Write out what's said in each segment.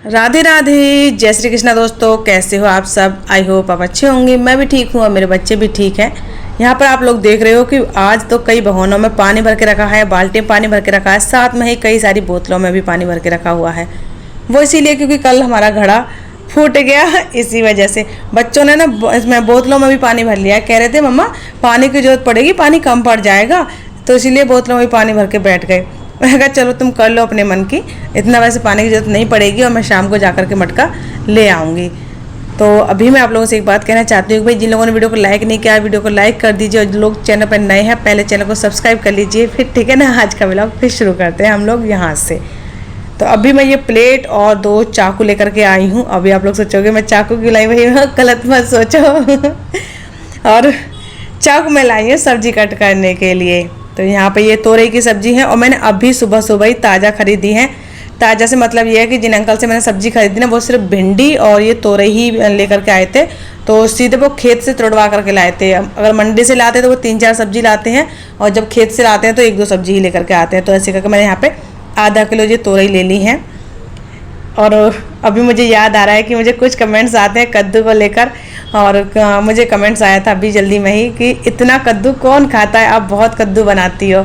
राधे राधे, जय श्री कृष्णा। दोस्तों कैसे हो आप सब? आई होप आप अच्छे होंगे। मैं भी ठीक हूँ और मेरे बच्चे भी ठीक हैं। यहाँ पर आप लोग देख रहे हो कि आज तो कई भगोनों में पानी भर के रखा है, बाल्टी में पानी भर के रखा है, साथ में ही कई सारी बोतलों में भी पानी भर के रखा हुआ है। वो इसीलिए क्योंकि कल हमारा घड़ा फूट गया, इसी वजह से बच्चों ने ना इसमें बोतलों में भी पानी भर लिया है। कह रहे थे मम्मा पानी की जरूरत पड़ेगी, पानी कम पड़ जाएगा, तो इसीलिए बोतलों में भी पानी भर के बैठ गए। मैं कहा चलो तुम कर लो अपने मन की, इतना वैसे पानी की ज़रूरत नहीं पड़ेगी और मैं शाम को जाकर के मटका ले आऊँगी। तो अभी मैं आप लोगों से एक बात कहना चाहती हूँ कि भाई जिन लोगों ने वीडियो को लाइक नहीं किया, वीडियो को लाइक कर दीजिए, और जो लोग चैनल पर नए हैं पहले चैनल को सब्सक्राइब कर लीजिए। फिर ठीक है ना, आज का व्लॉग फिर शुरू करते हैं हम लोग यहाँ से। तो अभी मैं ये प्लेट और 2 चाकू लेकर के आई हूँ। अभी आप लोग सोचोगे मैं चाकू क्यों लाई, भाई गलत मत सोचो। और चाकू मैं लाई हूँ सब्जी कट करने के लिए। तो यहाँ पे ये तोरई की सब्जी है और मैंने अभी सुबह सुबह ही ताज़ा खरीदी है। ताज़ा से मतलब ये है कि जिन अंकल से मैंने सब्जी खरीदी ना, वो सिर्फ भिंडी और ये तोरई ही लेकर के आए थे। तो सीधे वो खेत से तोड़वा करके लाए थे। अगर मंडी से लाते तो वो 3-4 सब्जी लाते हैं, और जब खेत से लाते हैं तो 1-2 सब्जी ही लेकर के आते हैं। तो ऐसे करके मैंने यहाँ पे आधा किलो ये तोरई ले ली है। और अभी मुझे याद आ रहा है कि मुझे कुछ कमेंट्स आते हैं कद्दू को लेकर, और मुझे कमेंट्स आया था अभी जल्दी में ही कि इतना कद्दू कौन खाता है, आप बहुत कद्दू बनाती हो।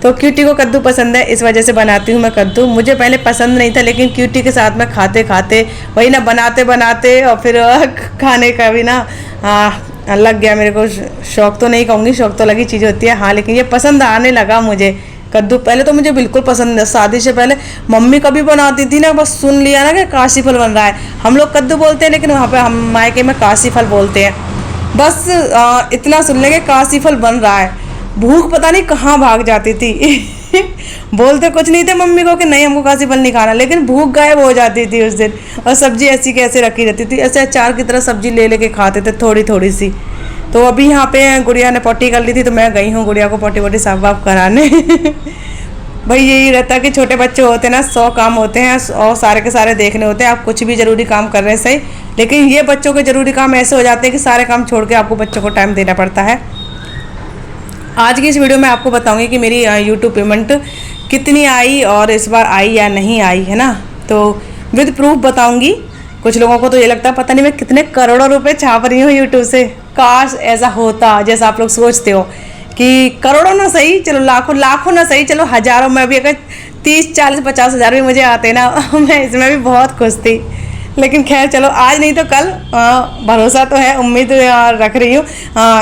तो क्यूटी को कद्दू पसंद है, इस वजह से बनाती हूँ मैं कद्दू। मुझे पहले पसंद नहीं था, लेकिन क्यूटी के साथ में खाते खाते वही ना बनाते बनाते और फिर खाने का भी ना लग गया मेरे को। शौक़ तो नहीं कहूँगी, शौक़ तो लगी चीज़ होती है हाँ, लेकिन ये पसंद आने लगा मुझे कद्दू। पहले तो मुझे बिल्कुल पसंद है, शादी से पहले मम्मी कभी बनाती थी ना, बस सुन लिया ना कि काशी फल बन रहा है। हम लोग कद्दू बोलते हैं, लेकिन वहाँ पे हम मायके में काशी फल बोलते हैं। बस इतना सुन लेंगे काशी फल बन रहा है, भूख पता नहीं कहाँ भाग जाती थी। बोलते कुछ नहीं थे मम्मी को कि नहीं हमको काशी फल नहीं खाना, लेकिन भूख गायब हो जाती थी उस दिन। और सब्जी ऐसी कैसे रखी रहती थी, ऐसे अचार की तरह सब्जी ले लेके खाते थे थोड़ी थोड़ी सी। तो अभी यहाँ पे गुड़िया ने पॉटी कर ली थी, तो मैं गई हूँ गुड़िया को पॉटी वोटी साफ वाफ कराने। भाई यही रहता है कि छोटे बच्चे होते हैं ना, 100 काम होते हैं और सारे के सारे देखने होते हैं। आप कुछ भी ज़रूरी काम कर रहे हैं सही, लेकिन ये बच्चों के ज़रूरी काम ऐसे हो जाते हैं कि सारे काम छोड़ के आपको बच्चों को टाइम देना पड़ता है। आज की इस वीडियो में आपको बताऊंगी कि मेरी यूट्यूब पेमेंट कितनी आई और इस बार आई या नहीं आई, है ना। तो विद प्रूफ बताऊंगी। कुछ लोगों को तो ये लगता है पता नहीं मैं कितने करोड़ों रुपए छाप रही हूँ यूट्यूब से। काश ऐसा होता जैसा आप लोग सोचते हो कि करोड़ों ना सही, चलो लाखों ना सही, चलो हज़ारों में भी अगर 30-40-50 हज़ार भी मुझे आते ना, मैं इसमें भी बहुत खुश थी। लेकिन खैर चलो, आज नहीं तो कल भरोसा तो है, उम्मीद रख रही हूँ।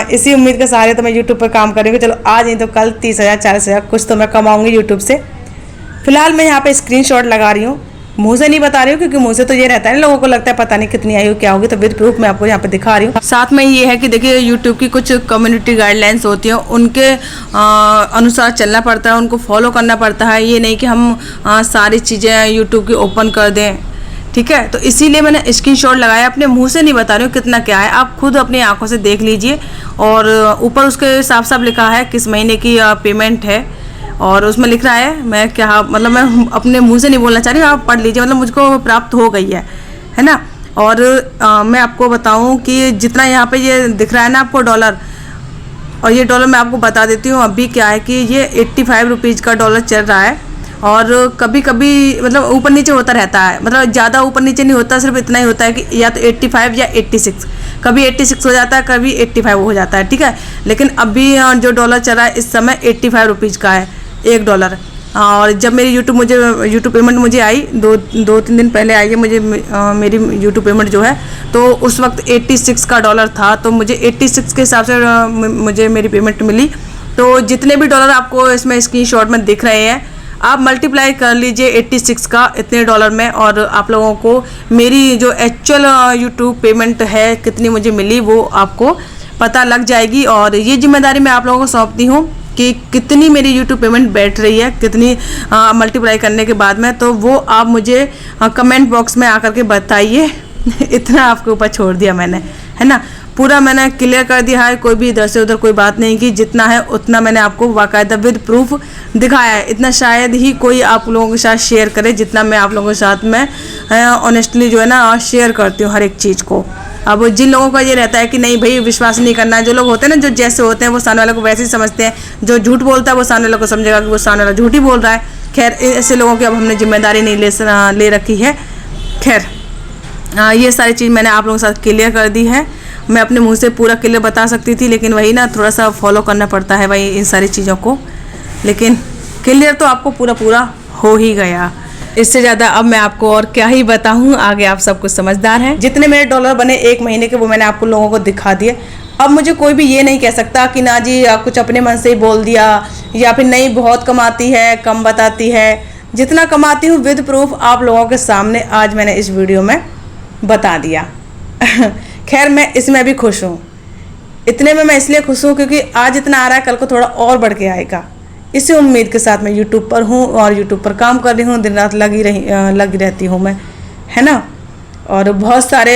इसी उम्मीद के सहारे तो मैं यूट्यूब पर काम करूँगी। चलो आज नहीं तो कल 30,000-40,000 कुछ तो मैं कमाऊँगी यूट्यूब से। फिलहाल मैं यहाँ पे स्क्रीनशॉट लगा रही हूँ, मुँह से नहीं बता रही हूँ, क्योंकि मुँह से तो ये रहता है ना, लोगों को लगता है पता नहीं कितनी आई हो क्या होगी। तो विद प्रूफ मैं आपको यहाँ पे दिखा रही हूँ। साथ में ये है कि देखिए यूट्यूब की कुछ कम्युनिटी गाइडलाइंस होती हैं, उनके अनुसार चलना पड़ता है, उनको फॉलो करना पड़ता है। ये नहीं कि हम सारी चीज़ें यूट्यूब की ओपन कर दें, ठीक है। तो इसीलिए मैंने स्क्रीनशॉट लगाया, अपने मुंह से नहीं बता रही हूँ कितना क्या है, आप खुद अपनी आंखों से देख लीजिए। और ऊपर उसके साफ साफ लिखा है किस महीने की पेमेंट है, और उसमें लिख रहा है, मैं क्या मतलब मैं अपने मुंह से नहीं बोलना चाह रही हूँ, आप पढ़ लीजिए, मतलब मुझको प्राप्त हो गई है ना। और मैं आपको बताऊँ कि जितना यहाँ पे ये दिख रहा है ना आपको डॉलर, और ये डॉलर मैं आपको बता देती हूँ अभी क्या है कि ये 85 रुपीज़ का डॉलर चल रहा है। और कभी कभी मतलब ऊपर नीचे होता रहता है, मतलब ज़्यादा ऊपर नीचे नहीं होता, सिर्फ इतना ही होता है कि या तो 85 या 86, कभी 86 हो जाता है, कभी 85 हो जाता है, ठीक है। लेकिन अभी जो डॉलर चल रहा है इस समय 85 रुपीज़ का है $1। और जब मेरी यूट्यूब पेमेंट मुझे आई 2-3 दिन पहले आई है मुझे मेरी यूट्यूब पेमेंट जो है, तो उस वक्त 86 का डॉलर था। तो मुझे 86 के हिसाब से मुझे मेरी पेमेंट मिली। तो जितने भी डॉलर आपको इसमें स्क्रीनशॉट में दिख रहे हैं, आप मल्टीप्लाई कर लीजिए 86 का इतने डॉलर में, और आप लोगों को मेरी जो एक्चुअल यूट्यूब पेमेंट है कितनी मुझे मिली वो आपको पता लग जाएगी। और ये जिम्मेदारी मैं आप लोगों को सौंपती हूँ कि कितनी मेरी यूट्यूब पेमेंट बैठ रही है, कितनी मल्टीप्लाई करने के बाद में, तो वो आप मुझे कमेंट बॉक्स में आकर के बताइए। इतना आपके ऊपर छोड़ दिया मैंने, है ना। पूरा मैंने क्लियर कर दिया है, कोई भी इधर से उधर कोई बात नहीं की, जितना है उतना मैंने आपको बाकायदा विद प्रूफ दिखाया है। इतना शायद ही कोई आप लोगों के साथ शेयर करे जितना मैं आप लोगों के साथ में ऑनेस्टली जो है ना शेयर करती हूँ हर एक चीज़ को। अब जिन लोगों का ये रहता है कि नहीं भाई विश्वास नहीं करना है, जो लोग होते हैं ना जो जैसे होते हैं वो सामने वाले को वैसे ही समझते हैं, जो झूठ बोलता है वो सामने वाले को समझेगा कि वो सामने वाला झूठ ही बोल रहा है। खैर ऐसे लोगों की अब हमने जिम्मेदारी नहीं ले रखी है। खैर ये सारी चीज़ मैंने आप लोगों के साथ क्लियर कर दी है। मैं अपने मुंह से पूरा क्लियर बता सकती थी, लेकिन वही ना थोड़ा सा फॉलो करना पड़ता है भाई इन सारी चीज़ों को। लेकिन क्लियर तो आपको पूरा हो ही गया। इससे ज़्यादा अब मैं आपको और क्या ही बताऊँ, आगे आप सब कुछ समझदार हैं। जितने मेरे डॉलर बने 1 महीने के वो मैंने आपको लोगों को दिखा दिए। अब मुझे कोई भी ये नहीं कह सकता कि ना जी कुछ अपने मन से ही बोल दिया, या फिर नहीं बहुत कमाती है, कम बताती है। जितना कमाती हूँ विद प्रूफ आप लोगों के सामने आज मैंने इस वीडियो में बता दिया। खैर मैं इसमें भी खुश हूँ। इतने में मैं इसलिए खुश हूँ क्योंकि आज इतना आ रहा है, कल को थोड़ा और बढ़ के आएगा। इसी उम्मीद के साथ मैं यूट्यूब पर हूँ और यूट्यूब पर काम कर रही हूँ, दिन रात लगी रहती हूँ मैं, है ना। और बहुत सारे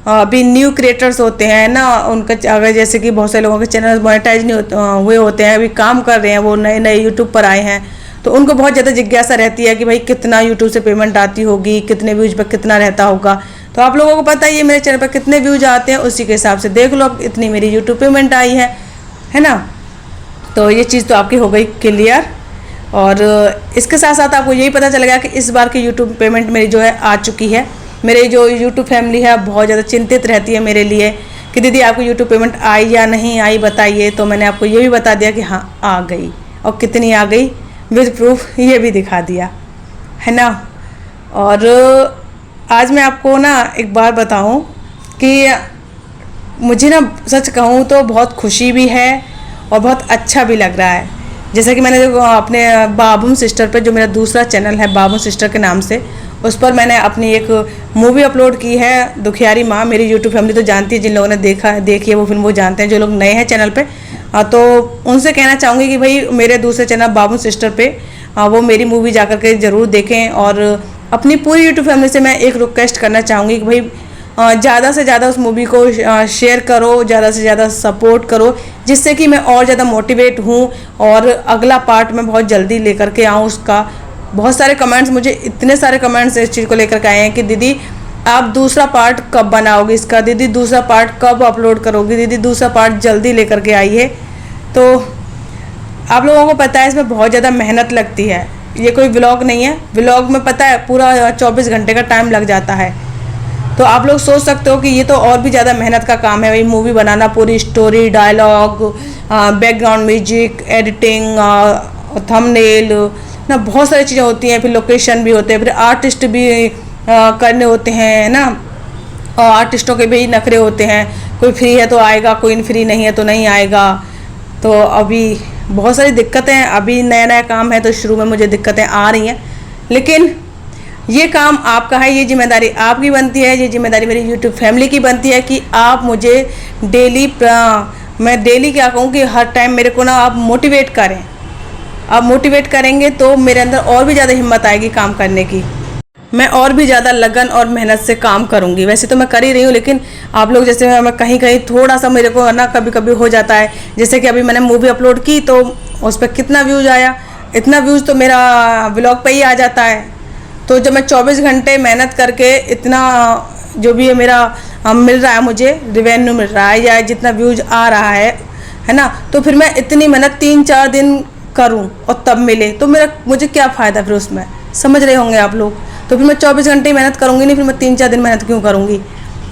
अभी न्यू क्रिएटर्स होते हैं ना, उनका अगर जैसे कि बहुत सारे लोगों के चैनल मोनेटाइज नहीं हुए होते हैं, अभी काम कर रहे हैं, वो नए नए यूट्यूब पर आए हैं, तो उनको बहुत ज़्यादा जिज्ञासा रहती है कि भाई कितना यूट्यूब से पेमेंट आती होगी, कितने व्यूज पर कितना रहता होगा। तो आप लोगों को पता ही है मेरे चैनल पर कितने व्यूज आते हैं, उसी के हिसाब से देख लो अब इतनी मेरी यूट्यूब पेमेंट आई है ना। तो ये चीज़ तो आपकी हो गई क्लियर। और इसके साथ साथ आपको यही पता चल गया कि इस बार की यूट्यूब पेमेंट मेरी जो है आ चुकी है। मेरे जो यूट्यूब फैमिली है बहुत ज़्यादा चिंतित रहती है मेरे लिए कि दीदी आपको यूट्यूब पेमेंट आई या नहीं आई बताइए। तो मैंने आपको ये भी बता दिया कि हाँ आ गई, और कितनी आ गई विद प्रूफ ये भी दिखा दिया, है ना। और आज मैं आपको ना एक बात बताऊं कि मुझे ना सच कहूं तो बहुत खुशी भी है और बहुत अच्छा भी लग रहा है। जैसा कि मैंने जो अपने बाबूम सिस्टर पे, जो मेरा दूसरा चैनल है बाबूम सिस्टर के नाम से, उस पर मैंने अपनी एक मूवी अपलोड की है दुखियारी माँ। मेरी यूट्यूब फैमिली तो जानती है, जिन लोगों ने देखी है वो फिल्म वो जानते हैं। जो लोग नए हैं चैनल पे तो उनसे कहना चाहूँगी कि भाई मेरे दूसरे चैनल बाबूम सिस्टर पे वो मेरी मूवी जा कर के ज़रूर देखें। और अपनी पूरी यूट्यूब फैमिली से मैं एक रिक्वेस्ट करना चाहूँगी कि भाई ज़्यादा से ज़्यादा उस मूवी को शेयर करो, ज़्यादा से ज़्यादा सपोर्ट करो, जिससे कि मैं और ज़्यादा मोटिवेट हूँ और अगला पार्ट मैं बहुत जल्दी लेकर के आऊँ उसका। बहुत सारे कमेंट्स, मुझे इतने सारे कमेंट्स इस चीज़ को लेकर के आए हैं कि दीदी आप दूसरा पार्ट कब बनाओगे इसका, दीदी दूसरा पार्ट कब अपलोड करोगी, दीदी दूसरा पार्ट जल्दी लेकर के आइए। तो आप लोगों को पता है इसमें बहुत ज़्यादा मेहनत लगती है, ये कोई व्लॉग नहीं है। व्लॉग में पता है पूरा 24 घंटे का टाइम लग जाता है। तो आप लोग सोच सकते हो कि ये तो और भी ज़्यादा मेहनत का काम है भाई, मूवी बनाना, पूरी story, dialogue, background music, editing, thumbnail ना, बहुत सारी चीज़ें होती हैं। फिर लोकेशन भी होते हैं, फिर आर्टिस्ट भी करने होते हैं ना, और आर्टिस्टों के भी नखरे होते हैं। कोई फ्री है तो आएगा, कोई फ्री नहीं है तो नहीं आएगा। तो अभी बहुत सारी दिक्कतें हैं, अभी नया नया काम है तो शुरू में मुझे दिक्कतें आ रही हैं, लेकिन ये काम आपका है, ये जिम्मेदारी आपकी बनती है, ये जिम्मेदारी मेरी यूट्यूब फैमिली की बनती है कि आप मुझे डेली, मैं डेली क्या कहूँ कि हर टाइम मेरे को ना आप मोटिवेट करें। आप मोटिवेट करेंगे तो मेरे अंदर और भी ज़्यादा हिम्मत आएगी काम करने की, मैं और भी ज़्यादा लगन और मेहनत से काम करूँगी। वैसे तो मैं कर ही रही हूँ, लेकिन आप लोग जैसे मैं कहीं कहीं थोड़ा सा मेरे को ना कभी कभी हो जाता है। जैसे कि अभी मैंने मूवी अपलोड की तो उस पर कितना व्यूज़ आया, इतना व्यूज़ तो मेरा व्लॉग पे ही आ जाता है। तो जब मैं 24 घंटे मेहनत करके इतना जो भी है मेरा मिल रहा है, मुझे रिवेन्यू मिल रहा है या जितना व्यूज़ आ रहा है ना, तो फिर मैं इतनी मेहनत 3-4 दिन करूं और तब मिले तो मुझे क्या फ़ायदा फिर उसमें, समझ रहे होंगे आप लोग। तो फिर मैं 24 घंटे मेहनत करूंगी नहीं, फिर मैं 3-4 दिन मेहनत क्यों करूंगी।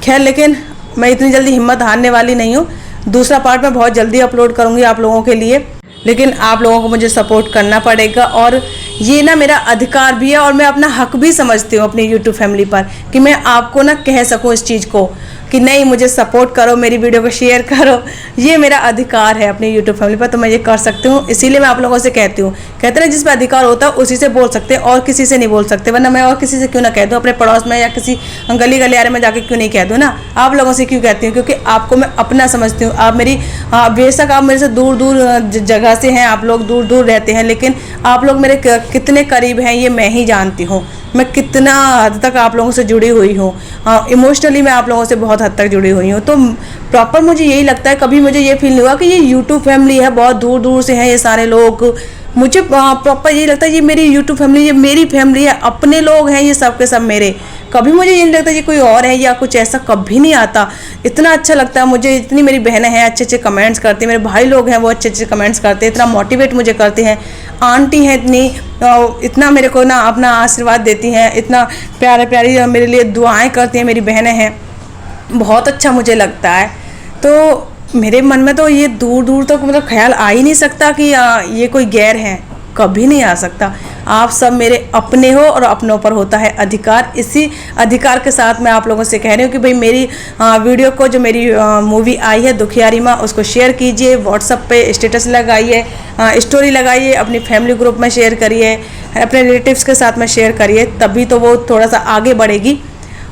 खैर, लेकिन मैं इतनी जल्दी हिम्मत हारने वाली नहीं हूँ। दूसरा पार्ट मैं बहुत जल्दी अपलोड करूंगी आप लोगों के लिए, लेकिन आप लोगों को मुझे सपोर्ट करना पड़ेगा। और ये ना मेरा अधिकार भी है और मैं अपना हक भी समझती हूँ अपनी यूट्यूब फैमिली पर कि मैं आपको ना कह सकूँ इस चीज़ को कि नहीं मुझे सपोर्ट करो, मेरी वीडियो को शेयर करो। ये मेरा अधिकार है अपनी यूट्यूब फैमिली पर, तो मैं ये कर सकती हूँ। इसीलिए मैं आप लोगों से कहती हूँ, कहते हैं जिस पर अधिकार होता है उसी से बोल सकते हैं और किसी से नहीं बोल सकते। वरना मैं और किसी से क्यों ना कह दूँ, अपने पड़ोस में या किसी गली गलियारे में जाके क्यों नहीं कह दूँ ना। आप लोगों से क्यों कहती हूँ, क्योंकि आपको मैं अपना समझती हूँ। आप मेरी बेशक आप मेरे से दूर दूर जगह से हैं, आप लोग दूर दूर रहते हैं, लेकिन आप लोग मेरे कितने करीब हैं ये मैं ही जानती हूँ। मैं कितना हद तक आप लोगों से जुड़ी हुई हूँ, इमोशनली मैं आप लोगों से बहुत हद तक जुड़ी हुई हूँ। तो प्रॉपर मुझे यही लगता है, कभी मुझे ये फील नहीं हुआ कि ये यूट्यूब फैमिली है, बहुत दूर दूर से हैं ये सारे लोग। मुझे प्रॉपर यही लगता है ये मेरी यूट्यूब फैमिली, ये मेरी फैमिली है, अपने लोग हैं ये सब के सब मेरे। कभी मुझे ये नहीं लगता ये कोई और है या कुछ ऐसा, कभी नहीं आता। इतना अच्छा लगता है मुझे, इतनी मेरी बहनें हैं अच्छे अच्छे कमेंट्स करती हैं, मेरे भाई लोग हैं वो अच्छे अच्छे कमेंट्स करते हैं, इतना मोटिवेट मुझे करते हैं। आंटी हैं इतना मेरे को ना अपना आशीर्वाद देती हैं, इतना प्यारे प्यारी मेरे लिए दुआएं करती हैं, मेरी बहनें हैं, बहुत अच्छा मुझे लगता है। तो मेरे मन में तो ये दूर दूर तक मतलब ख्याल आ ही नहीं सकता कि ये कोई गैर है, कभी नहीं आ सकता। आप सब मेरे अपने हो और अपनों पर होता है अधिकार। इसी अधिकार के साथ मैं आप लोगों से कह रही हूँ कि भाई मेरी वीडियो को, जो मेरी मूवी आई है दुखियारी माँ, उसको शेयर कीजिए, व्हाट्सएप पे स्टेटस लगाइए, स्टोरी लगाइए, अपनी फैमिली ग्रुप में शेयर करिए, अपने रिलेटिव्स के साथ में शेयर करिए, तभी तो वो थोड़ा सा आगे बढ़ेगी।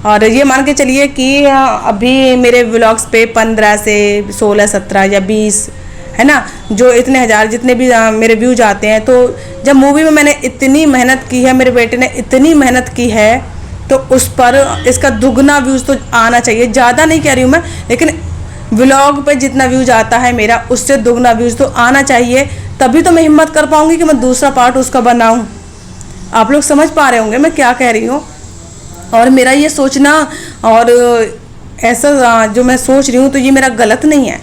और ये मान के चलिए कि अभी मेरे व्लॉग्स पे 15 से 16, 17 या 20 है ना, जो इतने हज़ार जितने भी मेरे व्यूज आते हैं। तो जब मूवी में मैंने इतनी मेहनत की है, मेरे बेटे ने इतनी मेहनत की है, तो उस पर इसका दुगना व्यूज़ तो आना चाहिए। ज़्यादा नहीं कह रही हूँ मैं, लेकिन व्लॉग पे जितना व्यूज आता है मेरा, उससे दुगना व्यूज़ तो आना चाहिए, तभी तो मैं हिम्मत कर पाऊँगी कि मैं दूसरा पार्ट उसका बनाऊँ। आप लोग समझ पा रहे होंगे मैं क्या कह रही हूँ। और मेरा ये सोचना और ऐसा जो मैं सोच रही हूँ, तो ये मेरा गलत नहीं है,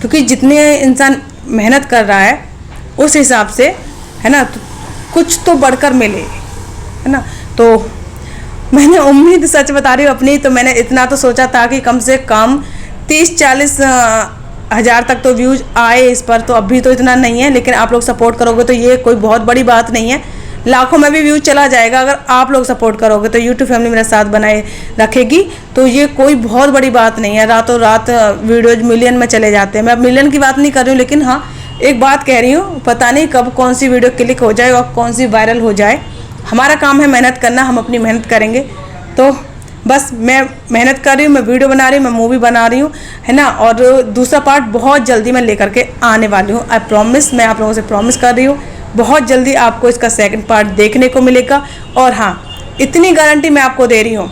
क्योंकि जितने इंसान मेहनत कर रहा है उस हिसाब से है ना, तो कुछ तो बढ़कर मिले, है ना। तो मैंने उम्मीद, सच बता रही हूँ अपनी, तो मैंने इतना तो सोचा था कि कम से कम 30-40 हज़ार तक तो व्यूज आए इस पर। तो अभी तो इतना नहीं है, लेकिन आप लोग सपोर्ट करोगे तो ये कोई बहुत बड़ी बात नहीं है। लाखों में भी व्यूज चला जाएगा अगर आप लोग सपोर्ट करोगे, तो यूट्यूब फैमिली मेरा साथ बनाए रखेगी, तो ये कोई बहुत बड़ी बात नहीं है। रातों रात वीडियोज मिलियन में चले जाते हैं। मैं अब मिलियन की बात नहीं कर रही हूँ, लेकिन हाँ एक बात कह रही हूँ, पता नहीं कब कौन सी वीडियो क्लिक हो जाए और कौन सी वायरल हो जाए। हमारा काम है मेहनत करना, हम अपनी मेहनत करेंगे। तो बस मैं मेहनत कर रही हूँ, मैं वीडियो बना रही हूँ, मैं मूवी बना रही हूँ, है ना। और दूसरा पार्ट बहुत जल्दी मैं लेकर के आने वाली हूँ। आई प्रॉमिस, मैं आप लोगों से प्रॉमिस कर रही हूँ, बहुत जल्दी आपको इसका सेकंड पार्ट देखने को मिलेगा। और हाँ, इतनी गारंटी मैं आपको दे रही हूँ,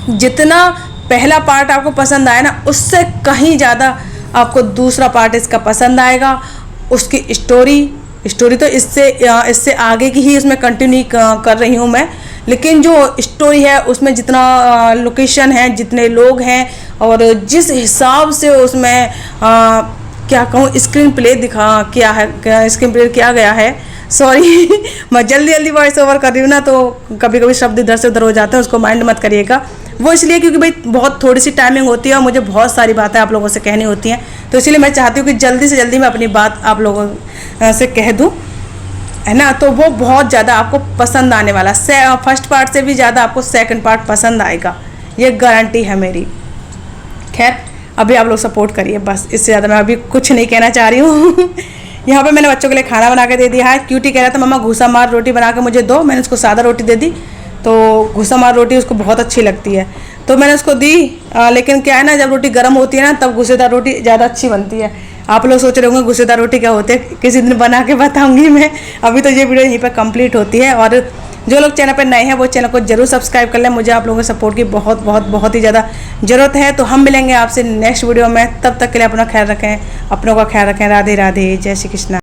जितना पहला पार्ट आपको पसंद आया ना, उससे कहीं ज़्यादा आपको दूसरा पार्ट इसका पसंद आएगा। उसकी स्टोरी तो इससे आगे की ही उसमें कंटिन्यू कर रही हूँ मैं, लेकिन जो स्टोरी है उसमें जितना लोकेशन है, जितने लोग हैं, और जिस हिसाब से उसमें क्या कहूँ स्क्रीन प्ले स्क्रीन प्ले किया गया है, सॉरी मैं जल्दी वॉइस ओवर कर रही हूँ ना, तो कभी कभी शब्द इधर से उधर हो जाते हैं, उसको माइंड मत करिएगा। वो इसलिए क्योंकि भाई बहुत थोड़ी सी टाइमिंग होती है और मुझे बहुत सारी बातें आप लोगों से कहनी होती हैं, तो इसलिए मैं चाहती हूँ कि जल्दी से जल्दी मैं अपनी बात आप लोगों से कह दूँ, है ना। तो वो बहुत ज़्यादा आपको पसंद आने वाला, फर्स्ट पार्ट से भी ज़्यादा आपको सेकंड पार्ट पसंद आएगा, ये गारंटी है मेरी। खैर अभी आप लोग सपोर्ट करिए, बस इससे ज़्यादा मैं अभी कुछ नहीं कहना चाह रही हूँ। यहाँ पे मैंने बच्चों के लिए खाना बना के दे दिया है। क्यूटी कह रहा था मम्मा घुसा मार रोटी बना के मुझे दो, मैंने उसको सादा रोटी दे दी, तो घुसा मार रोटी उसको बहुत अच्छी लगती है, तो मैंने उसको दी। लेकिन क्या है ना, जब रोटी गर्म होती है ना, तब घुसेदार रोटी ज़्यादा अच्छी बनती है। आप लोग सोच रहे होंगे घुसेदार रोटी क्या होते हैं, किसी दिन बना के बताऊंगी मैं। अभी तो ये वीडियो यहीं पर कंप्लीट होती है। और जो लोग चैनल पर नए हैं वो चैनल को जरूर सब्सक्राइब कर लें, मुझे आप लोगों के सपोर्ट की बहुत ही ज़्यादा ज़रूरत है। तो हम मिलेंगे आपसे नेक्स्ट वीडियो में, तब तक के लिए अपना ख्याल रखें, अपनों का ख्याल रखें। राधे राधे, जय श्री कृष्णा।